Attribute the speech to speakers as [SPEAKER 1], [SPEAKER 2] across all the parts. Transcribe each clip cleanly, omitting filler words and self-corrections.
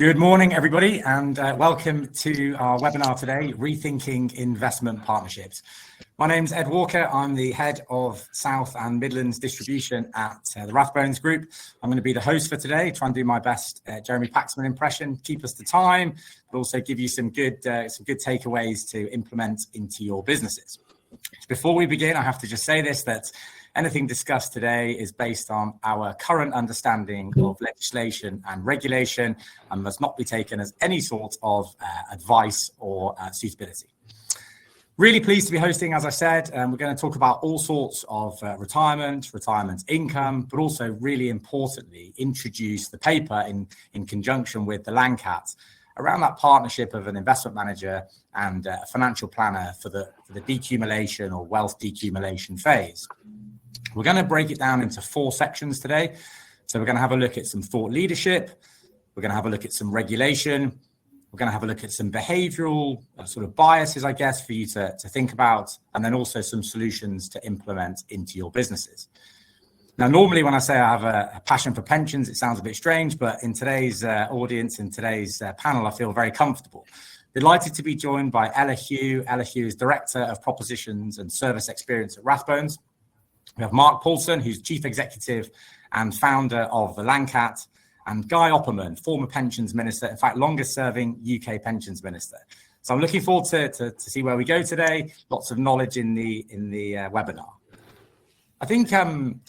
[SPEAKER 1] Good morning, everybody, and welcome to our webinar today, Rethinking Investment Partnerships. My name's Ed Walker. I'm the head of South and Midlands distribution at the Rathbones Group. I'm going to be the host for today, try and do my best Jeremy Paxman impression, keep us to time, but also give you some good takeaways to implement into your businesses. Before we begin, I have to just say this, that anything discussed today is based on our current understanding of legislation and regulation and must not be taken as any sort of advice or suitability. Really pleased to be hosting, as I said. We're going to talk about all sorts of retirement income, but also really importantly, introduce the paper in conjunction with the LANCAT around that partnership of an investment manager and a financial planner for the decumulation or wealth decumulation phase. We're going to break it down into 4 sections today. So we're going to have a look at some thought leadership. We're going to have a look at some regulation. We're going to have a look at some behavioral sort of biases, I guess, for you to think about, and then also some solutions to implement into your businesses. Now, normally when I say I have a passion for pensions, it sounds a bit strange, but in today's audience, in today's panel, I feel very comfortable. Delighted to be joined by Ella Hugh. Ella Hugh is Director of Propositions and Service Experience at Rathbones. We have Mark Paulson, who's Chief Executive and founder of the LANCAT, and Guy Opperman, former Pensions Minister, in fact, longest serving UK Pensions Minister. So I'm looking forward to see where we go today. Lots of knowledge in the webinar. I think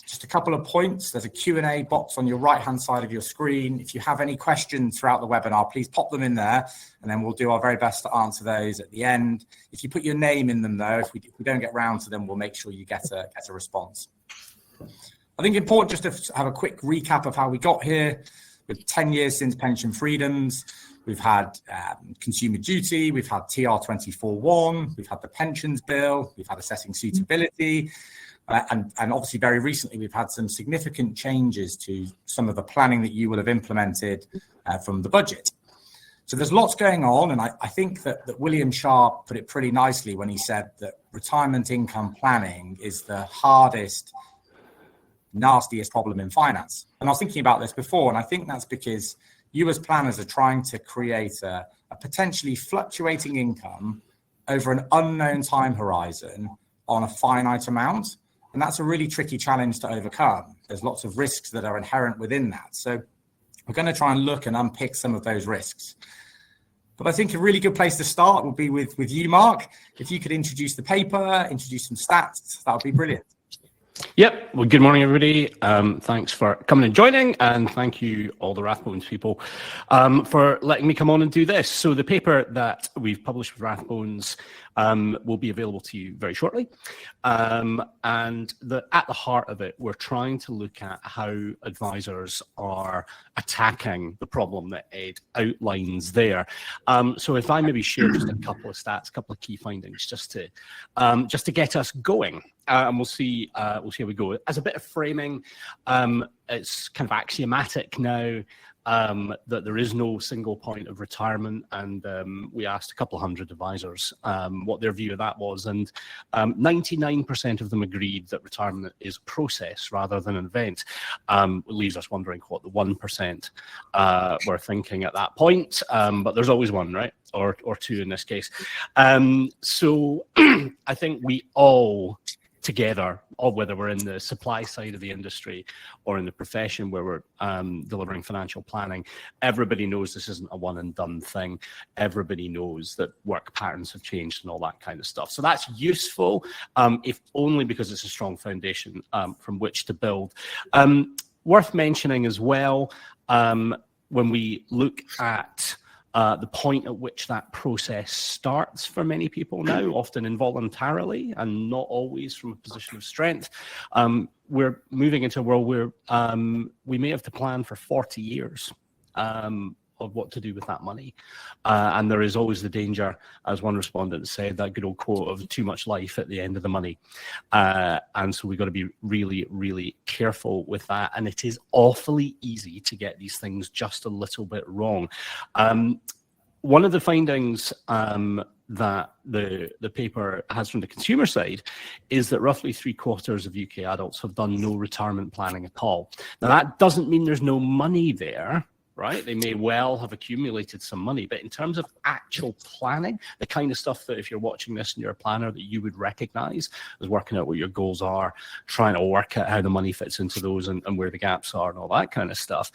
[SPEAKER 1] just a couple of points. There's a Q&A box on your right-hand side of your screen. If you have any questions throughout the webinar, please pop them in there, and then we'll do our very best to answer those at the end. If you put your name in them, though, if we don't get round to them, we'll make sure you get a response. I think it's important just to have a quick recap of how we got here. With 10 years since pension freedoms, we've had consumer duty, we've had TR24-1, we've had the pensions bill, we've had assessing suitability, and obviously very recently we've had some significant changes to some of the planning that you will have implemented from the budget. So there's lots going on, and I think that William Sharpe put it pretty nicely when he said that retirement income planning is the hardest, nastiest problem in finance. And I was thinking about this before, and I think that's because you as planners are trying to create a potentially fluctuating income over an unknown time horizon on a finite amount. And that's a really tricky challenge to overcome. There's lots of risks that are inherent within that. So we're going to try and look and unpick some of those risks. But I think a really good place to start would be with you, Mark. If you could introduce the paper, introduce some stats, that would be brilliant.
[SPEAKER 2] Yep. Well, good morning, everybody. Thanks for coming and joining, and thank you, all the Rathbones people, for letting me come on and do this. So the paper that we've published with Rathbones will be available to you very shortly. And at the heart of it, we're trying to look at how advisors are attacking the problem that Ed outlines there. So if I maybe share just a couple of stats, a couple of key findings, just to get us going, and we'll see how we go. As a bit of framing, it's kind of axiomatic now that there is no single point of retirement, and we asked a couple of hundred advisors what their view of that was, and 99% of them agreed that retirement is a process rather than an event. It leaves us wondering what the 1% were thinking at that point, but there's always one, right? Or two in this case. So I think we all together, or whether we're in the supply side of the industry or in the profession where we're delivering financial planning, everybody knows this isn't a one and done thing. Everybody knows that work patterns have changed and all that kind of stuff. So that's useful, if only because it's a strong foundation from which to build. Worth mentioning as well, when we look at the point at which that process starts for many people now, often involuntarily and not always from a position of strength. We're moving into a world where we may have to plan for 40 years of what to do with that money. And there is always the danger, as one respondent said, that good old quote of too much life at the end of the money. And so we've got to be really, really careful with that. And it is awfully easy to get these things just a little bit wrong. One of the findings that the paper has from the consumer side is that roughly 3/4 of UK adults have done no retirement planning at all. Now, that doesn't mean there's no money there. right? They may well have accumulated some money, but in terms of actual planning, the kind of stuff that if you're watching this and you're a planner that you would recognize as working out what your goals are, trying to work out how the money fits into those and where the gaps are and all that kind of stuff,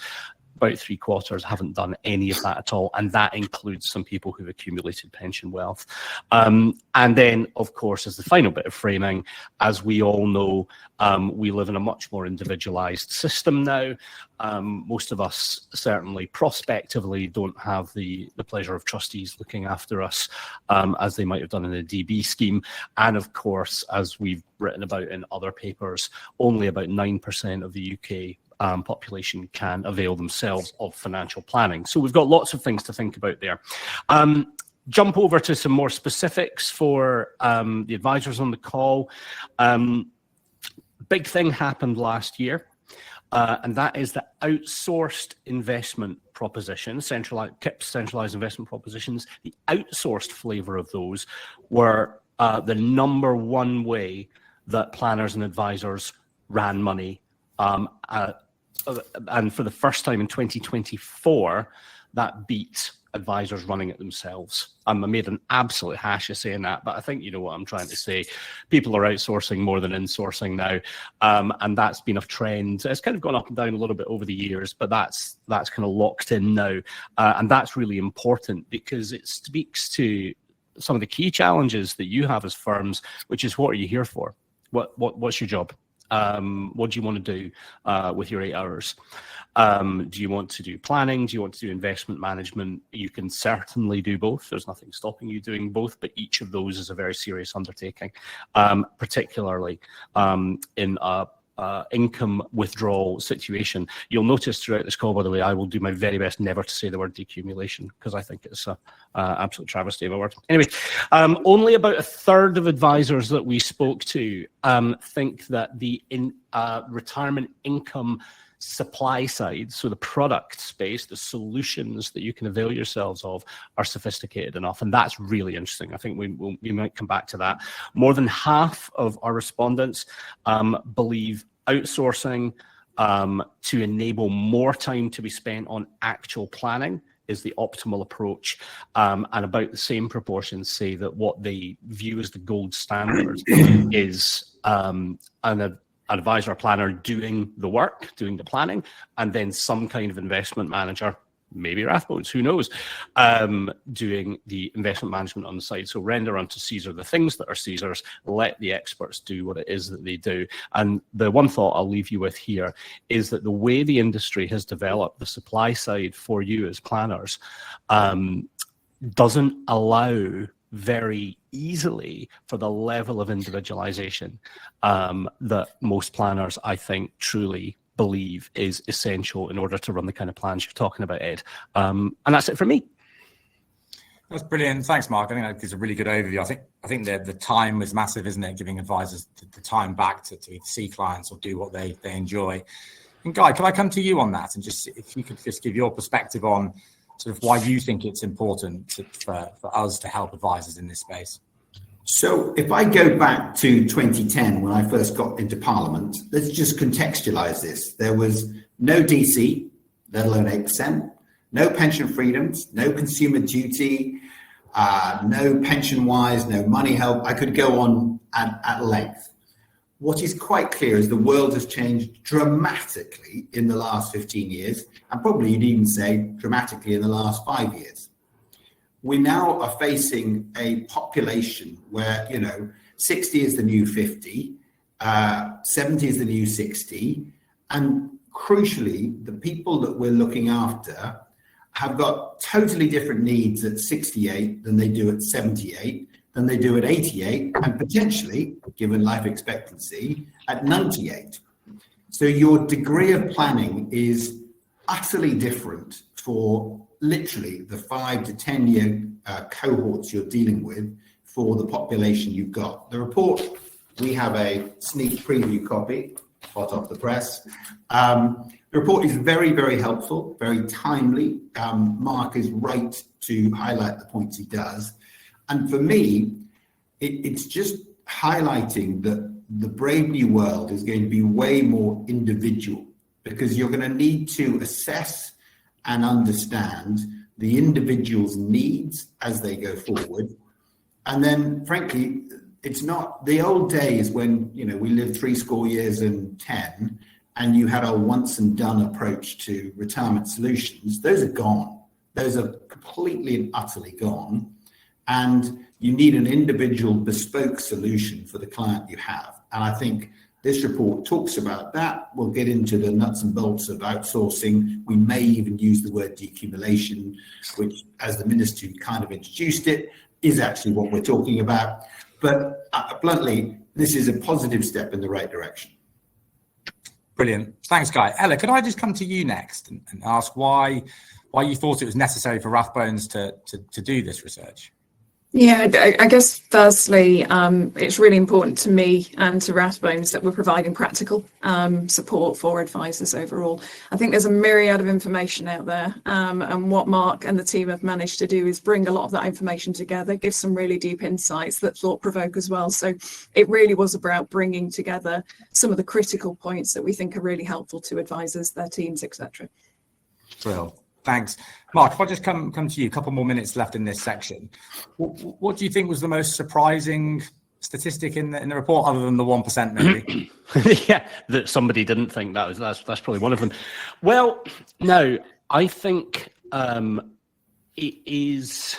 [SPEAKER 2] about 3/4 haven't done any of that at all. And that includes some people who've accumulated pension wealth. And then, of course, as the final bit of framing, as we all know, we live in a much more individualized system now. Most of us certainly prospectively don't have the pleasure of trustees looking after us as they might have done in a DB scheme. And of course, as we've written about in other papers, only about 9% of the UK population can avail themselves of financial planning. So we've got lots of things to think about there. Jump over to some more specifics for the advisors on the call. Big thing happened last year, and that is the outsourced investment propositions, centralized investment propositions. The outsourced flavor of those were the number one way that planners and advisors ran money. And for the first time in 2024, that beat advisors running it themselves. I made an absolute hash of saying that, but I think you know what I'm trying to say. People are outsourcing more than insourcing now, and that's been a trend. It's kind of gone up and down a little bit over the years, but that's kind of locked in now, and that's really important because it speaks to some of the key challenges that you have as firms, which is what are you here for? What's your job? What do you want to do with your 8 hours? Do you want to do planning? Do you want to do investment management? You can certainly do both. There's nothing stopping you doing both, but each of those is a very serious undertaking, particularly in a income withdrawal situation. You'll notice throughout this call, by the way, I will do my very best never to say the word decumulation because I think it's an absolute travesty of a word. Anyway, only about 1/3 of advisors that we spoke to think that the retirement income supply side, so the product space, the solutions that you can avail yourselves of are sophisticated enough. And that's really interesting. I think we might come back to that. More than half of our respondents believe outsourcing to enable more time to be spent on actual planning is the optimal approach. And about the same proportions say that what they view as the gold standard is an advisor or planner doing the work, doing the planning, and then some kind of investment manager, maybe Rathbones, who knows, doing the investment management on the side. So render unto Caesar the things that are Caesar's, let the experts do what it is that they do. And the one thought I'll leave you with here is that the way the industry has developed the supply side for you as planners doesn't allow very easily for the level of individualization that most planners, I think, truly believe is essential in order to run the kind of plans you're talking about, Ed. And that's it for me.
[SPEAKER 1] That's brilliant. Thanks, Mark. I think that gives a really good overview. I think the time is massive, isn't it? Giving advisors the time back to see clients or do what they enjoy. And Guy, can I come to you on that and just if you could just give your perspective on sort of why you think it's important for us to help advisors in this space?
[SPEAKER 3] So if I go back to 2010, when I first got into Parliament, let's just contextualize this. There was no DC, let alone 8%, no pension freedoms, no consumer duty, no pension wise, no money help. I could go on at length. What is quite clear is the world has changed dramatically in the last 15 years, and probably you'd even say dramatically in the last 5 years. We now are facing a population where, 60 is the new 50, 70 is the new 60, and crucially, the people that we're looking after have got totally different needs at 68 than they do at 78, than they do at 88, and potentially, given life expectancy, at 98. So your degree of planning is utterly different for literally the 5 to 10 year cohorts you're dealing with for the population you've got. The report, we have a sneak preview copy, hot off the press. The report is very, very helpful, very timely. Mark is right to highlight the points he does. And for me, it's just highlighting that the brave new world is going to be way more individual because you're going to need to assess and understand the individual's needs as they go forward. And then, frankly, it's not the old days when, we lived 70 years and 10, and you had a once and done approach to retirement solutions. Those are gone. Those are completely and utterly gone. And you need an individual bespoke solution for the client you have. And I think this report talks about that. We'll get into the nuts and bolts of outsourcing. We may even use the word decumulation, which, as the minister kind of introduced it, is actually what we're talking about. But bluntly, this is a positive step in the right direction.
[SPEAKER 1] Brilliant. Thanks, Guy. Ella, could I just come to you next and ask why you thought it was necessary for Rathbones to do this research?
[SPEAKER 4] Yeah, I guess firstly, it's really important to me and to Rathbones that we're providing practical support for advisors overall. I think there's a myriad of information out there, and what Mark and the team have managed to do is bring a lot of that information together, give some really deep insights that thought provoke as well. So it really was about bringing together some of the critical points that we think are really helpful to advisors, their teams, etc.
[SPEAKER 1] Brilliant. Thanks. Mark, if I just come to you, a couple more minutes left in this section. What do you think was the most surprising statistic in the report, other than the 1% maybe?
[SPEAKER 2] Yeah, that somebody didn't think that's probably one of them. Well, no, I think it is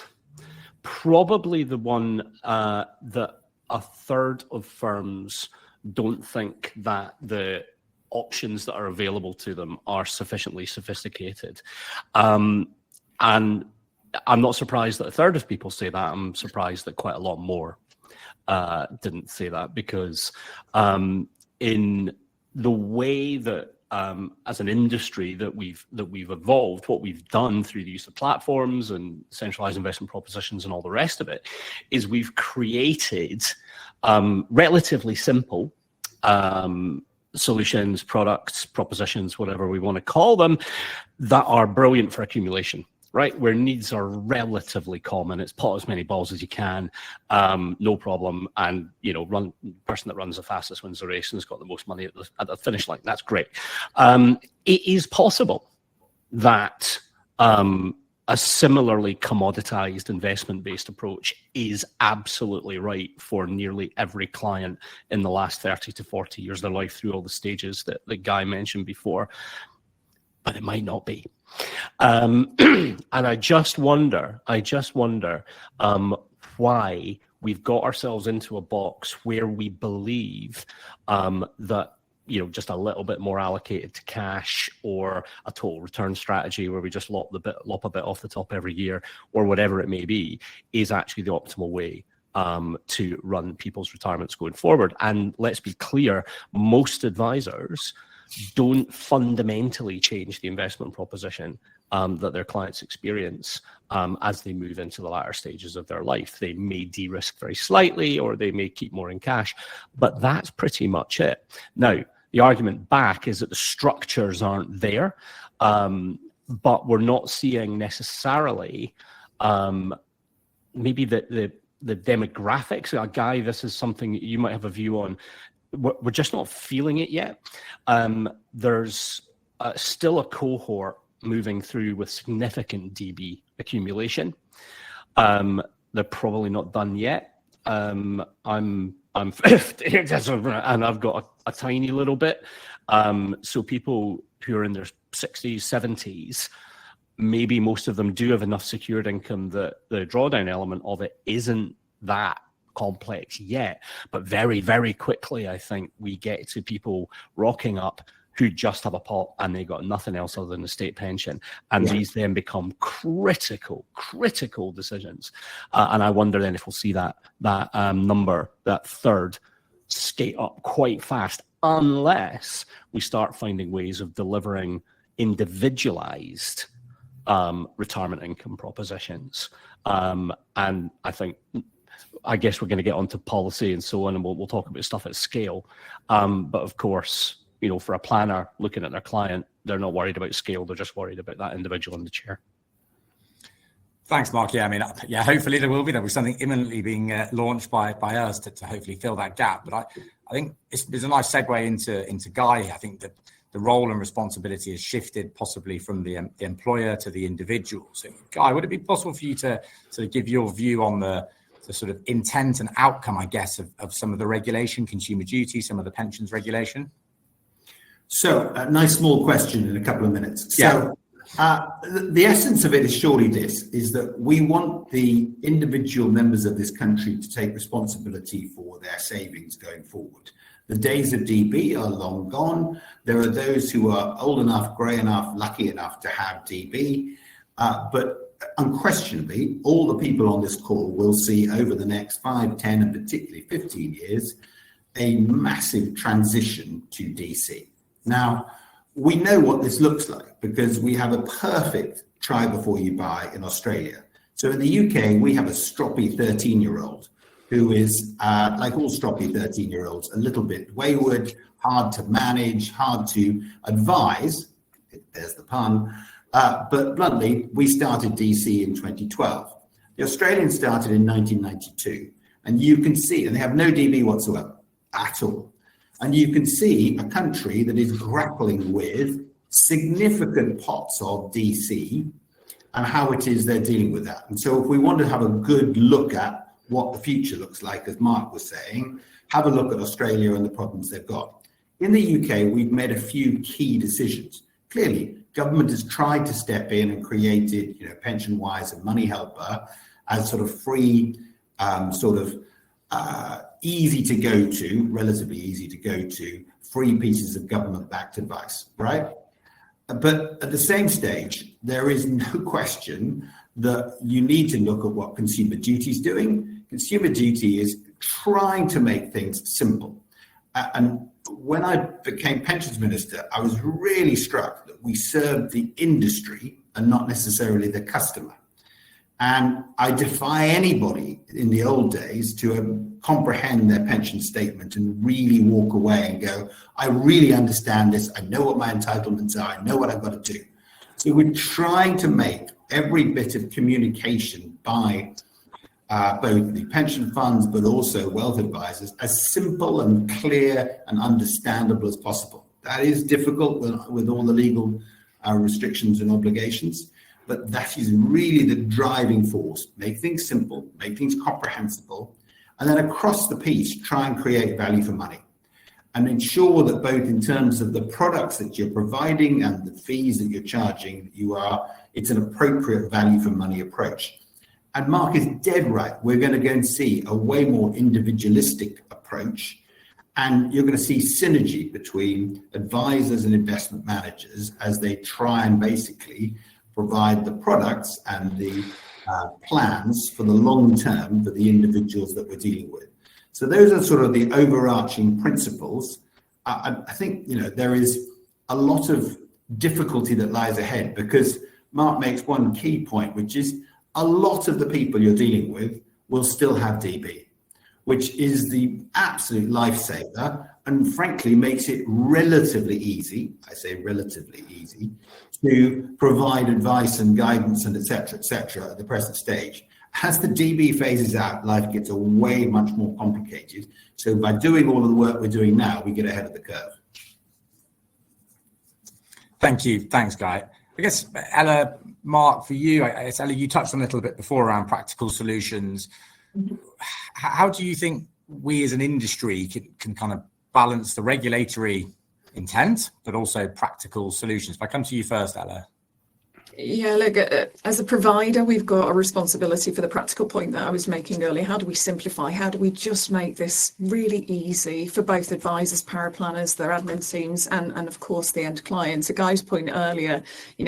[SPEAKER 2] probably the one that a third of firms don't think that the options that are available to them are sufficiently sophisticated. And I'm not surprised that a third of people say that. I'm surprised that quite a lot more didn't say that, because in the way that as an industry that we've evolved, what we've done through the use of platforms and centralized investment propositions and all the rest of it, is we've created relatively simple solutions, products, propositions, whatever we want to call them, that are brilliant for accumulation, right? Where needs are relatively common. It's pot as many balls as you can, no problem. And, person that runs the fastest wins the race and has got the most money at the finish line. That's great. It is possible that a similarly commoditized investment-based approach is absolutely right for nearly every client in the last 30 to 40 years of their life, through all the stages that the Guy mentioned before, but it might not be. And I just wonder why we've got ourselves into a box where we believe that just a little bit more allocated to cash, or a total return strategy where we just lop a bit off the top every year, or whatever it may be, is actually the optimal way to run people's retirements going forward. And let's be clear, most advisors don't fundamentally change the investment proposition that their clients experience as they move into the latter stages of their life. They may de-risk very slightly, or they may keep more in cash, but that's pretty much it. Now, the argument back is that the structures aren't there, but we're not seeing necessarily maybe the demographics. Guy, this is something you might have a view on. We're just not feeling it yet. There's still a cohort moving through with significant DB accumulation. They're probably not done yet. I'm 50 and I've got a tiny little bit. So people who are in their 60s, 70s, maybe most of them do have enough secured income that the drawdown element of it isn't that complex yet. But very, very quickly, I think we get to people rocking up who just have a pot and they got nothing else other than a state pension. And these then become critical decisions. And I wonder then if we'll see that number, that third, skate up quite fast, unless we start finding ways of delivering individualized retirement income propositions. And I guess we're going to get onto policy and so on, and we'll talk about stuff at scale. But of course, for a planner looking at their client, they're not worried about scale. They're just worried about that individual in the chair.
[SPEAKER 1] Thanks, Mark. Yeah, hopefully there'll be something imminently being launched by us to hopefully fill that gap. But I think it's a nice segue into Guy. I think that the role and responsibility has shifted possibly from the employer to the individual. So, Guy, would it be possible for you to sort of give your view on the sort of intent and outcome, I guess, of some of the regulation, consumer duty, some of the pensions regulation?
[SPEAKER 3] So, a nice small question in a couple of minutes.
[SPEAKER 1] Yeah.
[SPEAKER 3] The essence of it is surely this, is that we want the individual members of this country to take responsibility for their savings going forward. The days of DB are long gone. There are those who are old enough, grey enough, lucky enough to have DB, but unquestionably, all the people on this call will see over the next 5, 10, and particularly 15 years, a massive transition to DC. Now, we know what this looks like because we have a perfect try before you buy in Australia. So in the UK, we have a stroppy 13-year-old who is, like all stroppy 13-year-olds, a little bit wayward, hard to manage, hard to advise. There's the pun. But bluntly, we started DC in 2012. The Australians started in 1992. And you can see, and they have no DB whatsoever at all. And you can see a country that is grappling with significant pots of DC and how it is they're dealing with that. And so if we want to have a good look at what the future looks like, as Mark was saying, have a look at Australia and the problems they've got. In the UK, we've made a few key decisions. Clearly, government has tried to step in and created, PensionWise and Money Helper as sort of free, easy to go to, relatively easy to go to, free pieces of government-backed advice, right? But at the same stage, there is no question that you need to look at what Consumer Duty is doing. Consumer Duty is trying to make things simple. And when I became Pensions Minister, I was really struck that we served the industry and not necessarily the customer. And I defy anybody in the old days to comprehend their pension statement and really walk away and go, I really understand this. I know what my entitlements are. I know what I've got to do. So we're trying to make every bit of communication by both the pension funds, but also wealth advisors, as simple and clear and understandable as possible. That is difficult with all the legal restrictions and obligations. But that is really the driving force. Make things simple, make things comprehensible, and then across the piece, try and create value for money. And ensure that both in terms of the products that you're providing and the fees that you're charging, it's an appropriate value for money approach. And Mark is dead right. We're going to go and see a way more individualistic approach. And you're going to see synergy between advisors and investment managers as they try and basically provide the products and the plans for the long term for the individuals that we're dealing with. So those are sort of the overarching principles. I think, there is a lot of difficulty that lies ahead because Mark makes one key point, which is a lot of the people you're dealing with will still have DB, which is the absolute lifesaver and frankly makes it relatively easy, I say relatively easy, to provide advice and guidance and et cetera, at the present stage. As the DB phases out, life gets way much more complicated. So by doing all of the work we're doing now, we get ahead of the curve.
[SPEAKER 1] Thank you. Thanks, Guy. I guess, Ella, Mark, for you, Ella, you touched on a little bit before around practical solutions. How do you think we as an industry can kind of balance the regulatory intent, but also practical solutions? If I come to you first, Ella.
[SPEAKER 4] Yeah, look, as a provider, we've got a responsibility for the practical point that I was making earlier. How do we simplify? How do we just make this really easy for both advisors, paraplanners, their admin teams, and of course the end clients? A Guy's point earlier,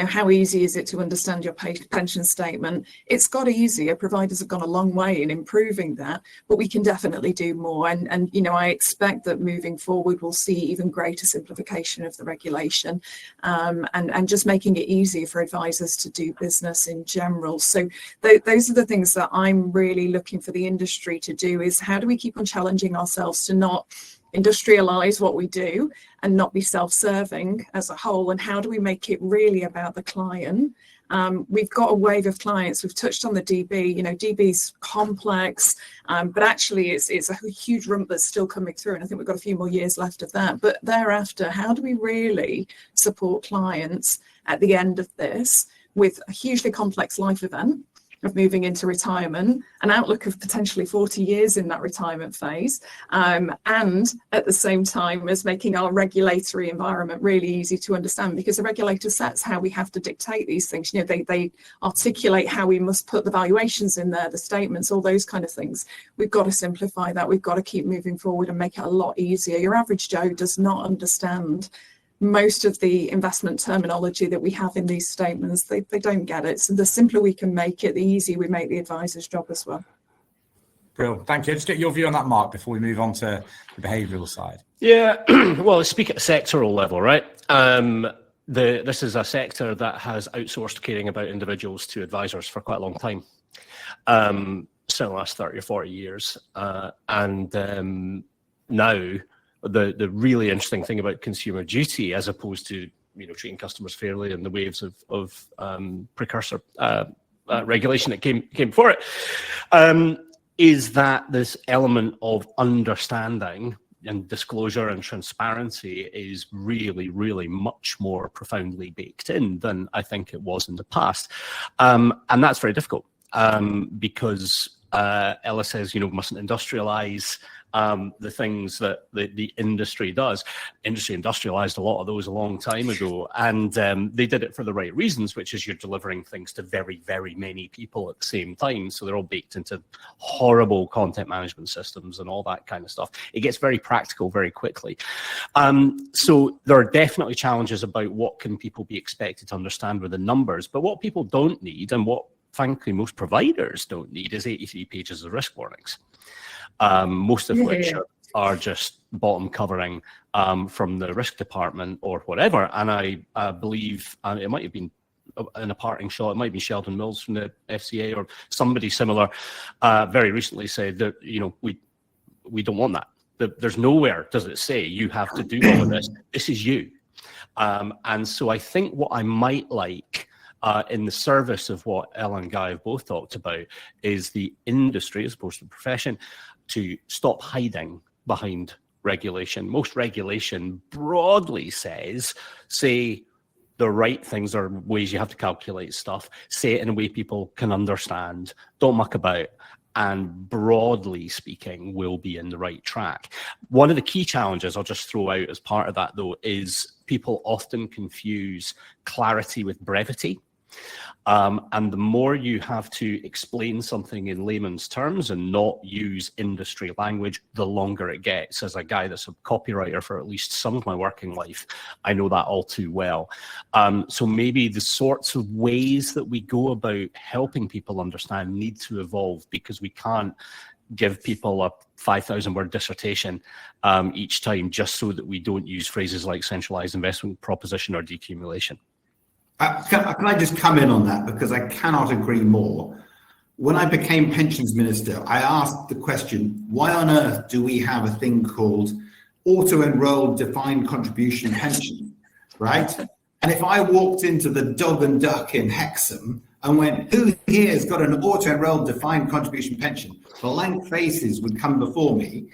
[SPEAKER 4] how easy is it to understand your pension statement? It's got easier. Providers have gone a long way in improving that, but we can definitely do more. And I expect that moving forward, we'll see even greater simplification of the regulation and just making it easier for advisors to do business in general. So those are the things that I'm really looking for the industry to do, is how do we keep on challenging ourselves to not industrialize what we do and not be self-serving as a whole, and how do we make it really about the client We've got a wave of clients. We've touched on the DB. DB's complex, but actually it's a huge rump that's still coming through, and I think we've got a few more years left of that. But thereafter, how do we really support clients at the end of this with a hugely complex life event of moving into retirement, an outlook of potentially 40 years in that retirement phase, and at the same time as making our regulatory environment really easy to understand, because the regulator sets how we have to dictate these things. They articulate how we must put the valuations in there, the statements, all those kind of things. We've got to simplify that. We've got to keep moving forward and make it a lot easier. Your average Joe does not understand most of the investment terminology that we have in these statements. They don't get it. So the simpler we can make it, the easier we make the advisor's job as well.
[SPEAKER 1] Brilliant. Thank you. Just get your view on that, Mark, before we move on to the behavioural side.
[SPEAKER 2] Yeah, well, let's speak at a sectoral level, right? This is a sector that has outsourced caring about individuals to advisors for quite a long time. Certainly the last 30 or 40 years. Now, the really interesting thing about consumer duty, as opposed to treating customers fairly and the waves of precursor regulation that came before it, is that this element of understanding and disclosure and transparency is really, really much more profoundly baked in than I think it was in the past, and that's very difficult because Ella says mustn't industrialize the things that the industry does. Industry industrialized a lot of those a long time ago, and they did it for the right reasons, which is you're delivering things to very, very many people at the same time. So they're all baked into horrible content management systems and all that kind of stuff. It gets very practical very quickly. So there are definitely challenges about what can people be expected to understand with the numbers, but what people don't need, and what frankly most providers don't need, is 83 pages of risk warnings. Most of which are just bottom covering from the risk department or whatever. And I believe it might have been in a parting shot, it might be Sheldon Mills from the FCA or somebody similar very recently said that we don't want that. There's nowhere does it say you have to do all of this. This is you. And so I think what I might like in the service of what Ella and Guy have both talked about is the industry, as opposed to the profession, to stop hiding behind regulation. Most regulation broadly says, say the right things are ways you have to calculate stuff, say it in a way people can understand, don't muck about, and broadly speaking, will be in the right track. One of the key challenges I'll just throw out as part of that, though, is people often confuse clarity with brevity. And the more you have to explain something in layman's terms and not use industry language, the longer it gets. As a guy that's a copywriter for at least some of my working life, I know that all too well. So maybe the sorts of ways that we go about helping people understand need to evolve, because we can't give people a 5,000 word dissertation each time just so that we don't use phrases like centralized investment proposition or decumulation.
[SPEAKER 3] Can I just come in on that, because I cannot agree more. When I became pensions minister, I asked the question, why on earth do we have a thing called auto-enrolled defined contribution pension, right? And if I walked into the Dog and Duck in Hexham and went, who here has got an auto-enrolled defined contribution pension? Blank faces would come before me,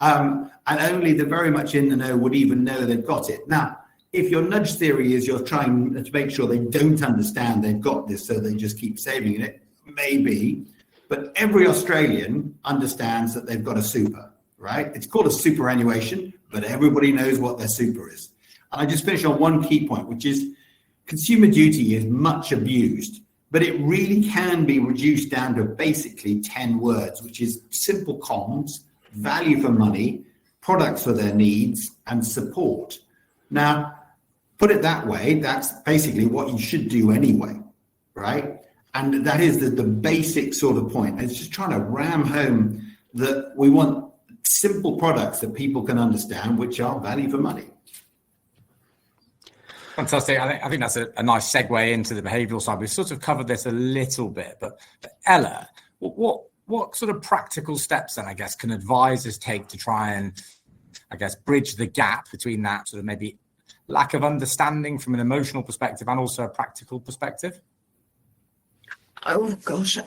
[SPEAKER 3] and only the very much in the know would even know they've got it. Now, if your nudge theory is you're trying to make sure they don't understand they've got this, so they just keep saving it, maybe. But every Australian understands that they've got a super, right? It's called a superannuation, but everybody knows what their super is. And I just finish on one key point, which is consumer duty is much abused, but it really can be reduced down to basically 10 words, which is simple comms, value for money, products for their needs, and support. Now, put it that way, that's basically what you should do anyway, right? And that is the basic sort of point. It's just trying to ram home that we want simple products that people can understand, which are value for money.
[SPEAKER 1] Fantastic. I think that's a nice segue into the behavioural side. We've sort of covered this a little bit, but Ella, what sort of practical steps then, I guess, can advisors take to try and, I guess, bridge the gap between that sort of maybe lack of understanding from an emotional perspective and also a practical perspective?
[SPEAKER 4] Oh gosh.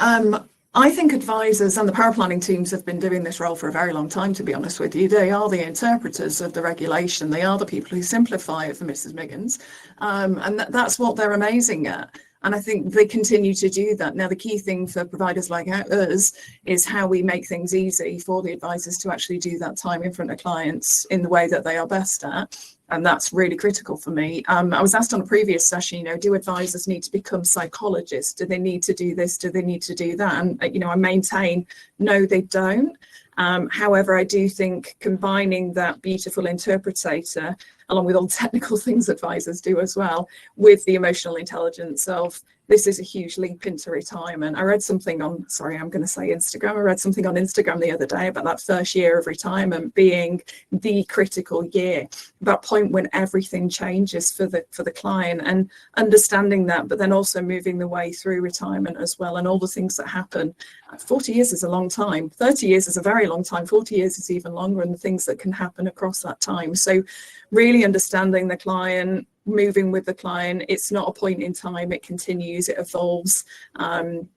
[SPEAKER 4] I think advisors and the power planning teams have been doing this role for a very long time, to be honest with you. They are the interpreters of the regulation. They are the people who simplify it for Mrs. Miggins. And that's what they're amazing at. And I think they continue to do that. Now, the key thing for providers like us is how we make things easy for the advisors to actually do that time in front of clients in the way that they are best at. And that's really critical for me. I was asked on a previous session, do advisors need to become psychologists? Do they need to do this? Do they need to do that? And, I maintain, no, they don't. However, I do think combining that beautiful interpreter, along with all the technical things advisors do as well, with the emotional intelligence of this is a huge leap into retirement. I read something on, I'm going to say Instagram. I read something on Instagram the other day about that first year of retirement being the critical year, that point when everything changes for the client, and understanding that, but then also moving the way through retirement as well, and all the things that happen. 40 years is a long time. 30 years is a very long time. 40 years is even longer, and the things that can happen across that time. So really understanding the client, moving with the client. It's not a point in time, it continues, it evolves, and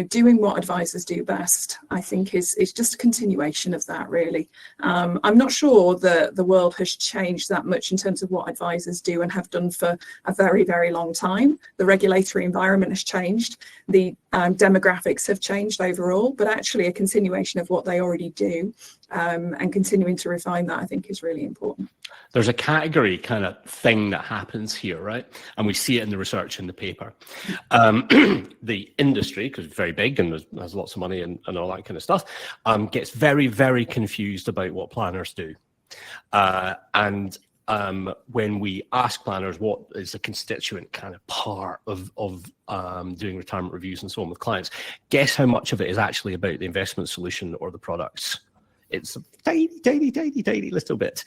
[SPEAKER 4] doing what advisors do best, I think is just a continuation of that, really. I'm not sure that the world has changed that much in terms of what advisors do and have done for a very, very long time. The regulatory environment has changed, the demographics have changed overall, but actually a continuation of what they already do, and continuing to refine that, I think, is really important.
[SPEAKER 2] There's a category kind of thing that happens here, right? And we see it in the research in the paper. The industry, because it's very big and has lots of money and all that kind of stuff, gets very, very confused about what planners do. And when we ask planners what is the constituent kind of part of doing retirement reviews and so on with clients, guess how much of it is actually about the investment solution or the products? It's a tiny little bit.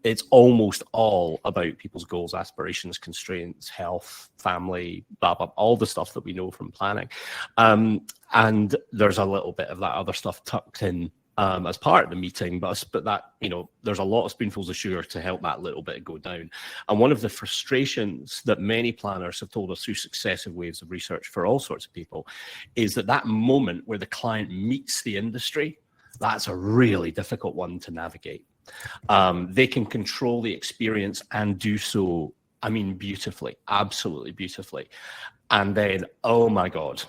[SPEAKER 2] It's almost all about people's goals, aspirations, constraints, health, family, blah, blah, all the stuff that we know from planning. And there's a little bit of that other stuff tucked in as part of the meeting, but that, there's a lot of spoonfuls of sugar to help that little bit go down. And one of the frustrations that many planners have told us through successive waves of research for all sorts of people is that moment where the client meets the industry, that's a really difficult one to navigate. They can control the experience and do so, beautifully, absolutely beautifully. And then, oh my God,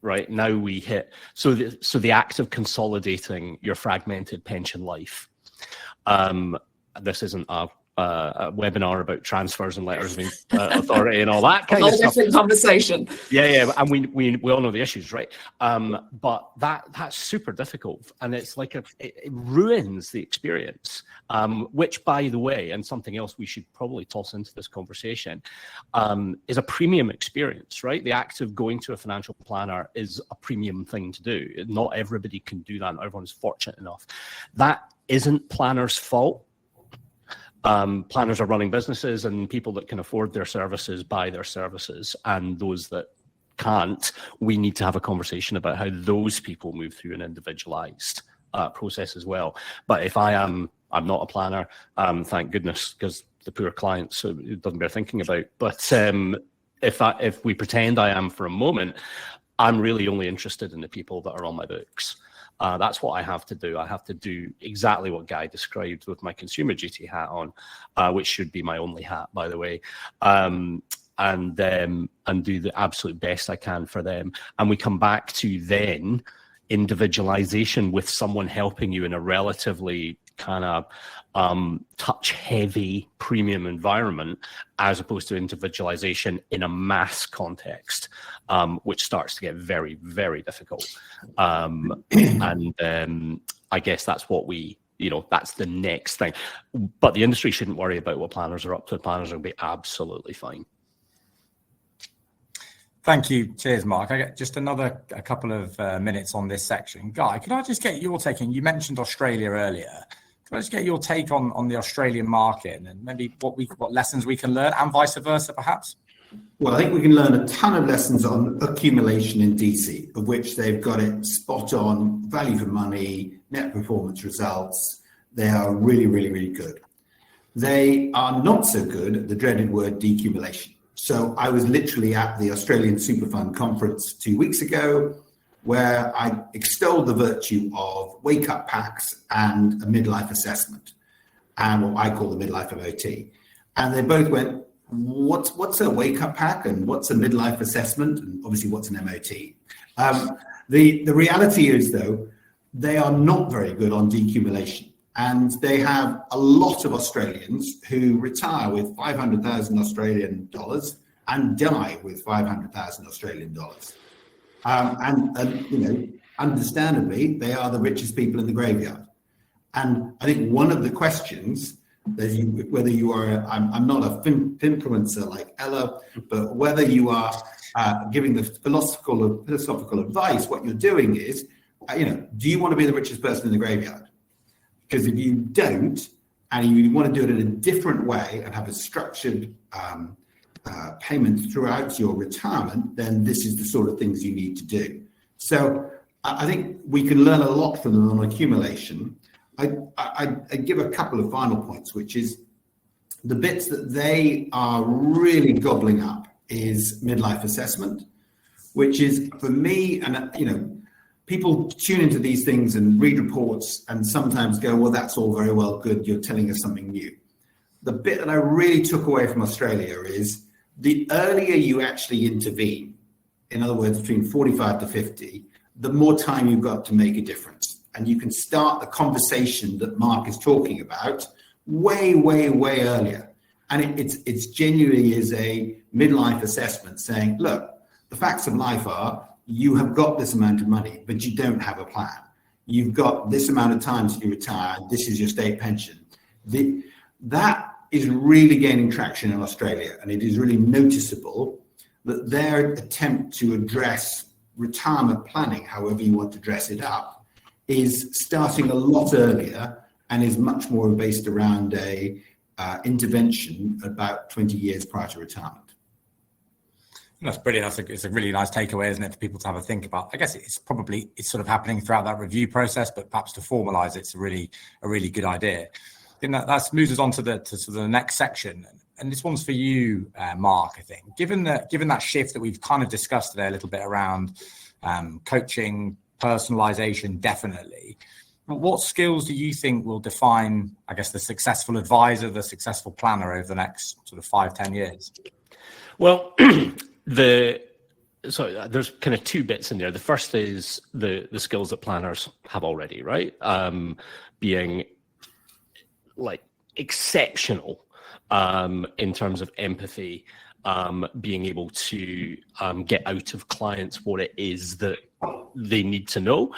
[SPEAKER 2] right, now we hit, so the act of consolidating your fragmented pension life. This isn't a webinar about transfers and letters of authority and all that kind of stuff.
[SPEAKER 4] Different conversation.
[SPEAKER 2] Yeah, and we all know the issues, right? But that's super difficult, and it's like it ruins the experience. Which, by the way, and something else we should probably toss into this conversation, is a premium experience, right? The act of going to a financial planner is a premium thing to do. Not everybody can do that. Not everyone's fortunate enough. That isn't planners' fault. Planners are running businesses, and people that can afford their services buy their services, and those that can't, we need to have a conversation about how those people move through an individualized process as well. But if I'm not a planner, thank goodness, because the poor clients, so it doesn't bear thinking about. But if we pretend I am for a moment, I'm really only interested in the people that are on my books. That's what I have to do. I have to do exactly what Guy described with my consumer duty hat on, which should be my only hat, by the way, and do the absolute best I can for them. And we come back to then individualization with someone helping you in a relatively kind of touch-heavy premium environment, as opposed to individualization in a mass context, which starts to get very, very difficult. And I guess that's what that's the next thing. But the industry shouldn't worry about what planners are up to. Planners will be absolutely fine.
[SPEAKER 1] Thank you. Cheers, Mark. I get just a couple of minutes on this section. Guy, can I just get your take? You mentioned Australia earlier. Can I just get your take on the Australian market and maybe what lessons we can learn, and vice versa, perhaps?
[SPEAKER 3] Well, I think we can learn a ton of lessons on accumulation in DC, of which they've got it spot on, value for money, net performance results. They are really, really, really good. They are not so good at the dreaded word decumulation. So I was literally at the Australian Superfund conference 2 weeks ago, where I extolled the virtue of wake-up packs and a midlife assessment, and what I call the midlife MOT. And they both went, what's a wake-up pack and what's a midlife assessment, and obviously what's an MOT? The reality is, though, they are not very good on decumulation. And they have a lot of Australians who retire with 500,000 Australian dollars and die with 500,000 Australian dollars. And you know, understandably, they are the richest people in the graveyard. And I think one of the questions that whether you are, I'm not a influencer like Ella, but whether you are giving the philosophical advice, what you're doing is, you know, do you want to be the richest person in the graveyard? Because if you don't, and you want to do it in a different way and have a structured payment throughout your retirement, then this is the sort of things you need to do. So I think we can learn a lot from them on accumulation. I give a couple of final points, which is the bits that they are really gobbling up is midlife assessment, which is for me, and you know, people tune into these things and read reports and sometimes go, well, that's all very well good, you're telling us something new. The bit that I really took away from Australia is the earlier you actually intervene, in other words, between 45 to 50, the more time you've got to make a difference. And you can start the conversation that Mark is talking about way, way, way earlier. And it's genuinely is a midlife assessment saying, look, the facts of life are you have got this amount of money, but you don't have a plan. You've got this amount of time to retire. This is your state pension. That is really gaining traction in Australia. And it is really noticeable that their attempt to address retirement planning, however you want to dress it up, is starting a lot earlier and is much more based around a intervention about 20 years prior to retirement.
[SPEAKER 1] That's brilliant. It's a really nice takeaway, isn't it, for people to have a think about? I guess it's sort of happening throughout that review process, but perhaps to formalise it's a really good idea. And that moves us on to the next section, and this one's for you, Mark. I think given that shift that we've kind of discussed today a little bit around coaching, personalisation, definitely. What skills do you think will define, I guess, the successful advisor, the successful planner over the next sort of 5-10 years?
[SPEAKER 2] Well, there's kind of two bits in there. The first is the skills that planners have already, right? Being like exceptional in terms of empathy, being able to get out of clients what it is that they need to know,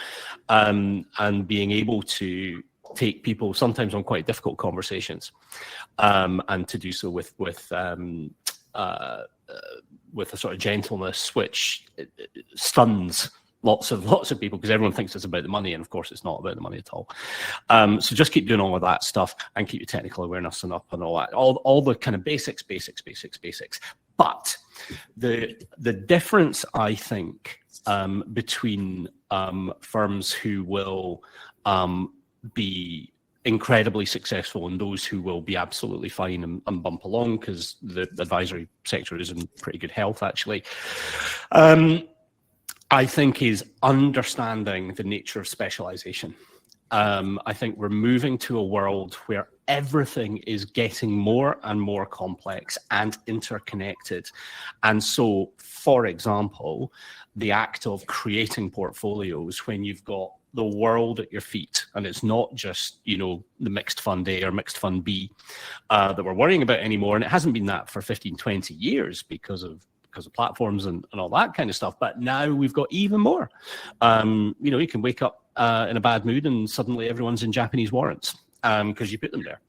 [SPEAKER 2] and being able to take people sometimes on quite difficult conversations, and to do so with a sort of gentleness which stuns lots of people, because everyone thinks it's about the money, and of course it's not about the money at all. So just keep doing all of that stuff and keep your technical awareness and up and all that, all the kind of basics. But the difference, I think, between firms who will be incredibly successful and those who will be absolutely fine and bump along, because the advisory sector is in pretty good health, actually, I think is understanding the nature of specialization. I think we're moving to a world where everything is getting more and more complex and interconnected. And so, for example, the act of creating portfolios when you've got the world at your feet, and it's not just, you know, the mixed fund A or mixed fund B that we're worrying about anymore. And it hasn't been that for 15-20 years because of platforms and all that kind of stuff. But now we've got even more. You know, you can wake up in a bad mood and suddenly everyone's in Japanese warrants because you put them there.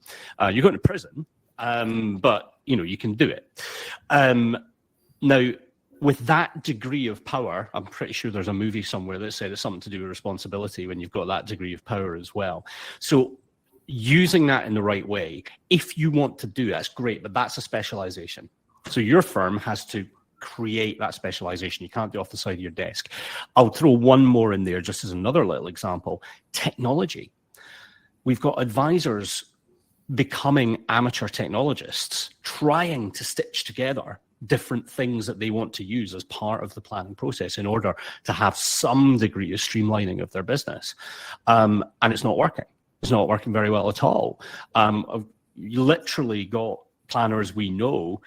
[SPEAKER 2] You're going to prison, but, you know, you can do it. Now, with that degree of power, I'm pretty sure there's a movie somewhere that said it's something to do with responsibility when you've got that degree of power as well. So using that in the right way, if you want to do that's great, but that's a specialization. So your firm has to create that specialization. You can't do off the side of your desk. I'll throw one more in there just as another little example. Technology. We've got advisors becoming amateur technologists, trying to stitch together different things that they want to use as part of the planning process in order to have some degree of streamlining of their business. And it's not working. It's not working very well at all. You literally got planners we know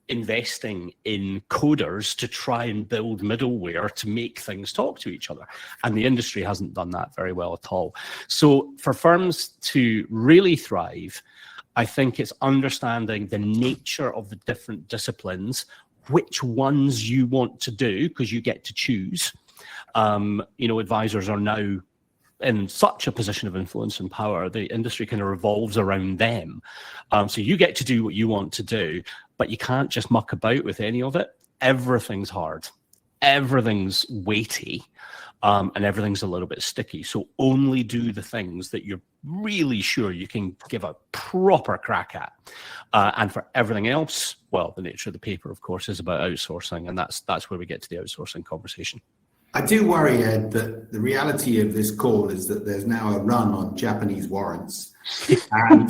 [SPEAKER 2] investing in coders to try and build middleware to make things talk to each other. And the industry hasn't done that very well at all. So for firms to really thrive, I think it's understanding the nature of the different disciplines, which ones you want to do, because you get to choose. Advisors are now in such a position of influence and power, the industry kind of revolves around them. So you get to do what you want to do, but you can't just muck about with any of it. Everything's hard, everything's weighty, and everything's a little bit sticky. So only do the things that you're really sure you can give a proper crack at. And for everything else, well, the nature of the paper, of course, is about outsourcing, and that's where we get to the outsourcing conversation.
[SPEAKER 3] I do worry, Ed, that the reality of this call is that there's now a run on Japanese warrants. And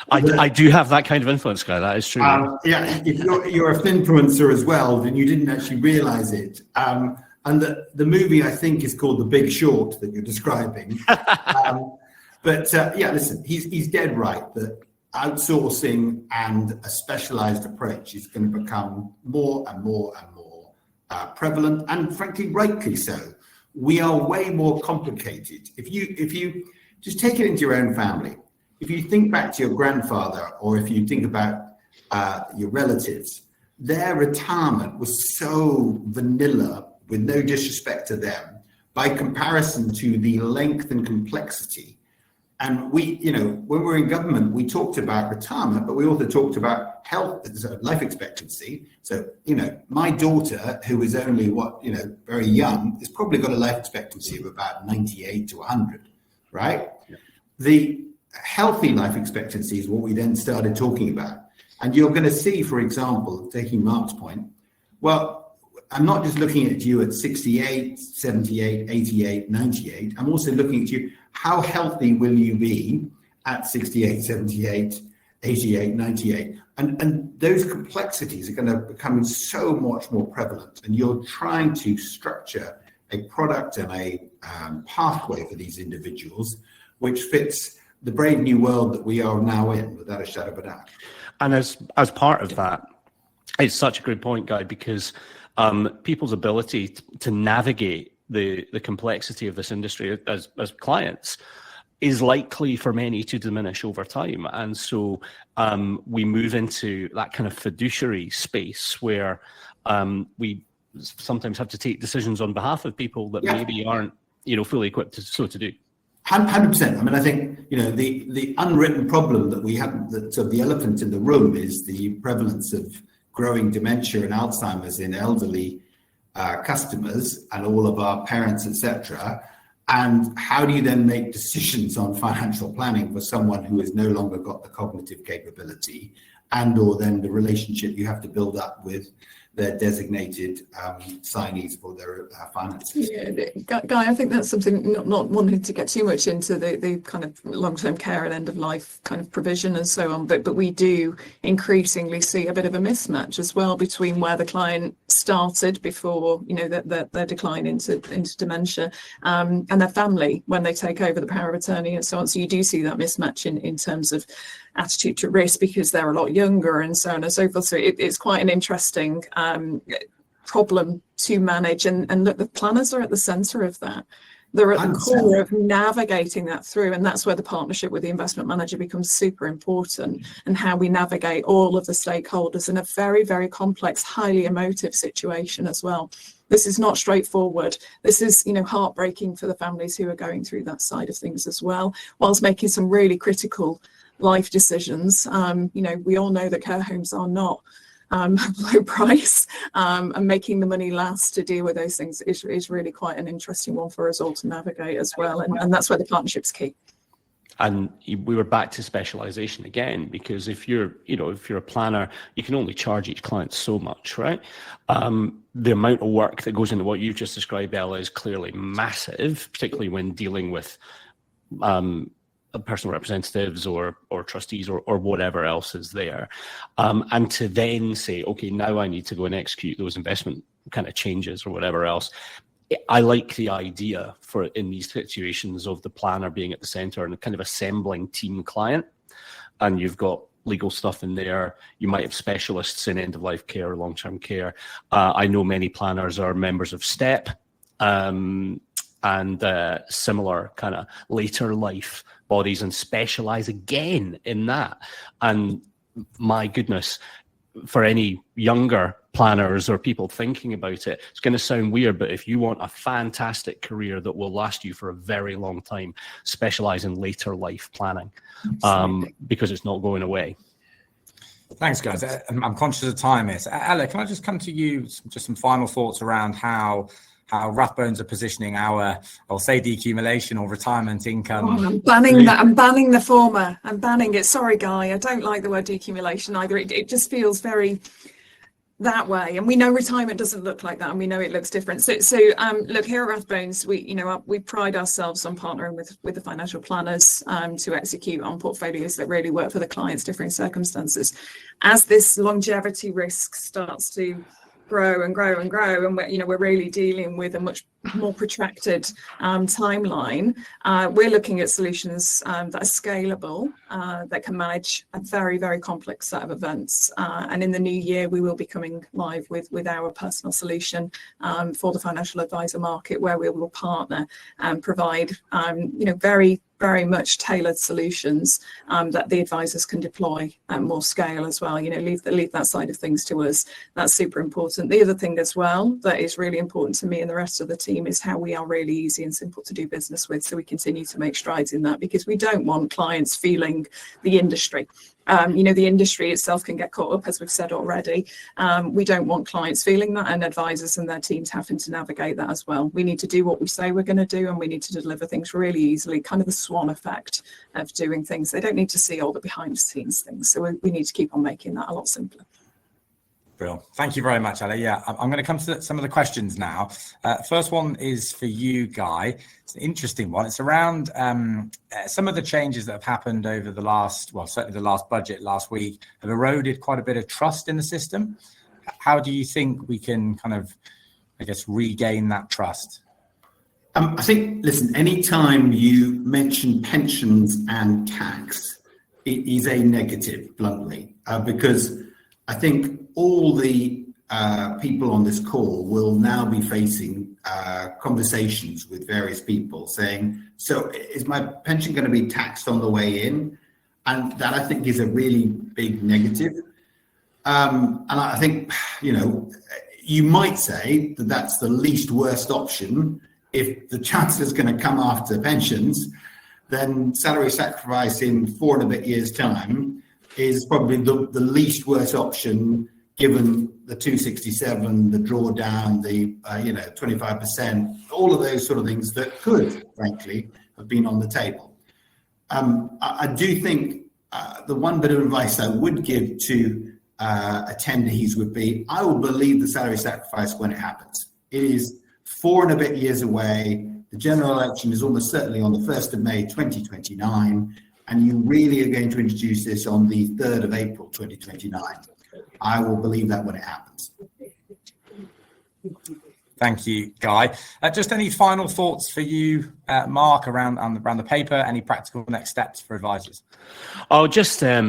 [SPEAKER 2] I do have that kind of influence, Guy. That is true.
[SPEAKER 3] If you're a finfluencer as well, then you didn't actually realize it. And the movie, I think, is called The Big Short that you're describing. Listen, he's dead right that outsourcing and a specialized approach is going to become more and more and more prevalent, and frankly, rightly so. We are way more complicated. If you just take it into your own family, if you think back to your grandfather, or if you think about your relatives, their retirement was so vanilla, with no disrespect to them, by comparison to the length and complexity. And we, when we were in government, we talked about retirement, but we also talked about health, life expectancy. So, my daughter, who is only very young, has probably got a life expectancy of about 98 to 100, right? Yeah. The healthy life expectancy is what we then started talking about. And you're going to see, for example, taking Mark's point, well, I'm not just looking at you at 68, 78, 88, 98. I'm also looking at you, how healthy will you be at 68, 78, 88, 98? And those complexities are going to become so much more prevalent. And you're trying to structure a product and a pathway for these individuals, which fits the brave new world that we are now in, without a shadow of a doubt. And
[SPEAKER 2] as part of that, it's such a good point, Guy, because people's ability to navigate the complexity of this industry as clients is likely for many to diminish over time. And so we move into that kind of fiduciary space where we sometimes have to take decisions on behalf of people that maybe aren't, fully equipped to do.
[SPEAKER 3] 100%. I mean, I think, the unwritten problem that we have, the elephant in the room, is the prevalence of growing dementia and Alzheimer's in elderly customers and all of our parents, etc. And how do you then make decisions on financial planning for someone who has no longer got the cognitive capability, and or then the relationship you have to build up with their designated signees for their finances?
[SPEAKER 4] Yeah, Guy, I think that's something, not wanting to get too much into the kind of long-term care and end-of-life kind of provision and so on, but we do increasingly see a bit of a mismatch as well between where the client started before, their decline into dementia, and their family when they take over the power of attorney and so on. So you do see that mismatch in terms of attitude to risk, because they're a lot younger and so on and so forth. So it's quite an interesting problem to manage, and look, the planners are at the centre of that. They're at the core of navigating that through, and that's where the partnership with the investment manager becomes super important, and how we navigate all of the stakeholders in a very, very complex, highly emotive situation as well. This is not straightforward. This is, heartbreaking for the families who are going through that side of things as well, whilst making some really critical life decisions. We all know that care homes are not low price, and making the money last to deal with those things is really quite an interesting one for us all to navigate as well, and that's where the partnership's key.
[SPEAKER 2] And we were back to specialization again, because if you're a planner, you can only charge each client so much, right? The amount of work that goes into what you've just described, Ella, is clearly massive, particularly when dealing with personal representatives or trustees or whatever else is there, and to then say, okay, now I need to go and execute those investment kind of changes or whatever else. I like the idea for in these situations of the planner being at the center and kind of assembling team client, and you've got legal stuff in there. You might have specialists in end-of-life care or long-term care. I know many planners are members of STEP, and similar kind of later life bodies, and specialize again in that. And my goodness, for any younger planners or people thinking about it, it's going to sound weird, but if you want a fantastic career that will last you for a very long time, specialize in later life planning, because it's not going away.
[SPEAKER 1] Thanks, guys. I'm conscious of time here. So, Ella, can I just come to you, just some final thoughts around how Rathbones are positioning our, I'll say, decumulation or retirement income.
[SPEAKER 4] Oh, I'm banning that. I'm banning the former. I'm banning it. Sorry, Guy. I don't like the word decumulation either. It just feels very that way, and we know retirement doesn't look like that, and we know it looks different. So look, here at Rathbones, we pride ourselves on partnering with the financial planners to execute on portfolios that really work for the client's differing circumstances. As this longevity risk starts to grow and grow and grow, and we're really dealing with a much more protracted timeline, we're looking at solutions that are scalable, that can manage a very, very complex set of events. And in the new year, we will be coming live with our personal solution for the financial advisor market, where we will partner and provide very, very much tailored solutions that the advisors can deploy at more scale as well. Leave that side of things to us. That's super important. The other thing as well that is really important to me and the rest of the team is how we are really easy and simple to do business with. So we continue to make strides in that, because we don't want clients feeling the industry. The industry itself can get caught up, as we've said already. We don't want clients feeling that, and advisors and their teams having to navigate that as well. We need to do what we say we're going to do, and we need to deliver things really easily, kind of the swan effect of doing things. They don't need to see all the behind the scenes things. So we need to keep on making that a lot simpler.
[SPEAKER 1] Brilliant. Thank you very much, Ella. Yeah, I'm going to come to some of the questions now. First one is for you, Guy. It's an interesting one. It's around some of the changes that have happened over the last, well, certainly the last budget last week, have eroded quite a bit of trust in the system. How do you think we can kind of, I guess, regain that trust?
[SPEAKER 3] I think, listen, anytime you mention pensions and tax, it is a negative, bluntly, because I think all the people on this call will now be facing conversations with various people saying, so is my pension going to be taxed on the way in? And that, I think, is a really big negative. And I think, you might say that that's the least worst option. If the Chancellor's going to come after pensions, then salary sacrifice in 4 and a bit years' time is probably the least worst option, given the 267, the drawdown, the 25%, all of those sort of things that could, frankly, have been on the table. I do think the one bit of advice I would give to attendees would be, I will believe the salary sacrifice when it happens. It is 4 and a bit years away. The general election is almost certainly on the 1st of May 2029. And you really are going to introduce this on the 3rd of April 2029. I will believe that when it happens.
[SPEAKER 1] Thank you, Guy. Just any final thoughts for you, Mark, around the paper? Any practical next steps for advisors?
[SPEAKER 2] Oh, just be a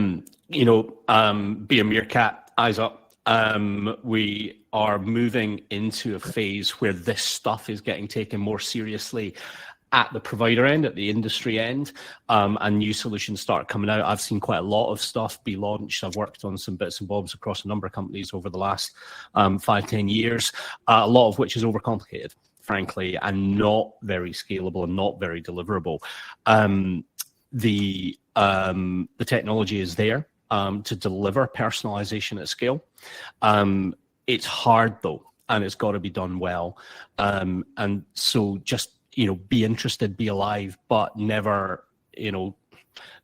[SPEAKER 2] meerkat, eyes up. We are moving into a phase where this stuff is getting taken more seriously at the provider end, at the industry end, and new solutions start coming out. I've seen quite a lot of stuff be launched. I've worked on some bits and bobs across a number of companies over the last 5-10 years, a lot of which is overcomplicated, frankly, and not very scalable and not very deliverable. The technology is there to deliver personalization at scale. It's hard though, and it's got to be done well. And so just be interested, be alive, but never, don't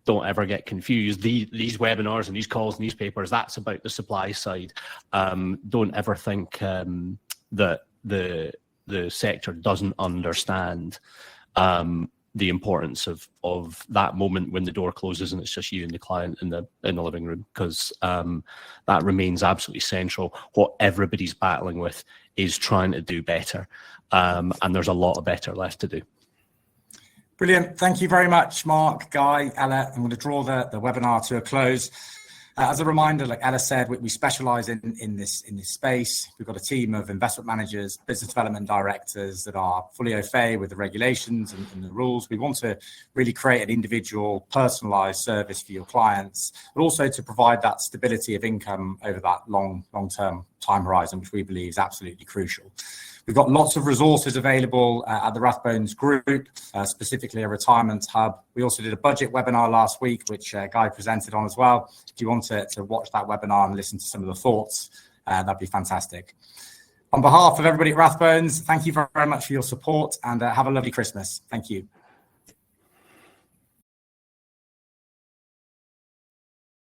[SPEAKER 2] ever get confused. These webinars and these calls and newspapers, that's about the supply side. Don't ever think that the sector doesn't understand the importance of that moment when the door closes and it's just you and the client in the living room, because that remains absolutely central. What everybody's battling with is trying to do better, and there's a lot of better left to do.
[SPEAKER 1] Brilliant. Thank you very much, Mark, Guy, Ella. I'm going to draw the webinar to a close. As a reminder, like Ella said, we specialise in this space. We've got a team of investment managers, business development directors that are fully au fait with the regulations and the rules. We want to really create an individual, personalised service for your clients, but also to provide that stability of income over that long-term time horizon, which we believe is absolutely crucial. We've got lots of resources available at the Rathbones group, specifically a retirement hub. We also did a budget webinar last week, which Guy presented on as well. If you want to watch that webinar and listen to some of the thoughts, that'd be fantastic. On behalf of everybody at Rathbones, thank you very much for your support, and have a lovely Christmas. Thank you.